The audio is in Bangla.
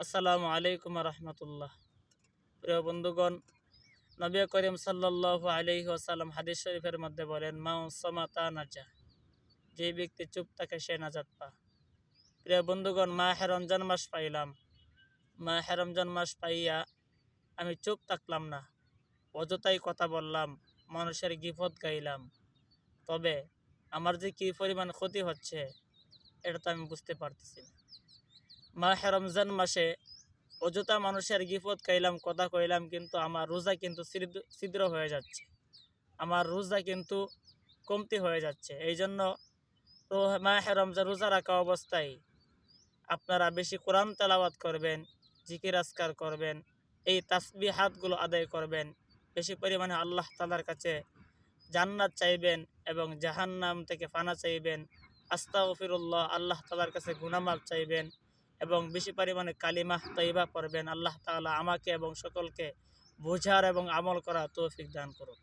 আসসালামু আলাইকুম রহমতুল্লাহ। প্রিয় বন্ধুগণ, নবী করিম সাল্লাল্লাহু আলাইহি ওয়াসাল্লাম হাদিস শরীফের মধ্যে বলেন, মাউ সামাতা নাজা, যে ব্যক্তি চুপ থাকে সে নাজাত পা। প্রিয় বন্ধুগণ, মাহে রমজান মাস পাইলাম। মাহে রমজান মাস পাইয়া আমি চুপ থাকলাম না, অযথাই কথা বললাম, মানুষের গিফত গাইলাম। তবে আমার যে কী পরিমাণ ক্ষতি হচ্ছে এটা তো আমি বুঝতে পারতেছি না। মাহে রমজান মাসে অযথা মানুষের গিফত খাইলাম, কথা কইলাম, কিন্তু আমার রোজা কিন্তু ছিদ্র হয়ে যাচ্ছে, আমার রোজা কিন্তু কমতি হয়ে যাচ্ছে। এই জন্য মাহে রমজান রোজা রাখা অবস্থায় আপনারা বেশি কোরআন তেলাওয়াত করবেন, জিকির আজকার করবেন, এই তাসবিহাতগুলো আদায় করবেন, বেশি পরিমাণে আল্লাহ তাআলার কাছে জান্নাত চাইবেন এবং জাহান্নাম থেকে ফানা চাইবেন। আস্তাগফিরুল্লাহ, আল্লাহ তাআলার কাছে গুনাহ মাফ চাইবেন এবং বেশি পরিমাণে কালিমাহ তয়্যিবা পড়বেন। আল্লাহ তাআলা আমাকে এবং সকলকে বোঝার এবং আমল করার তৌফিক দান করুন।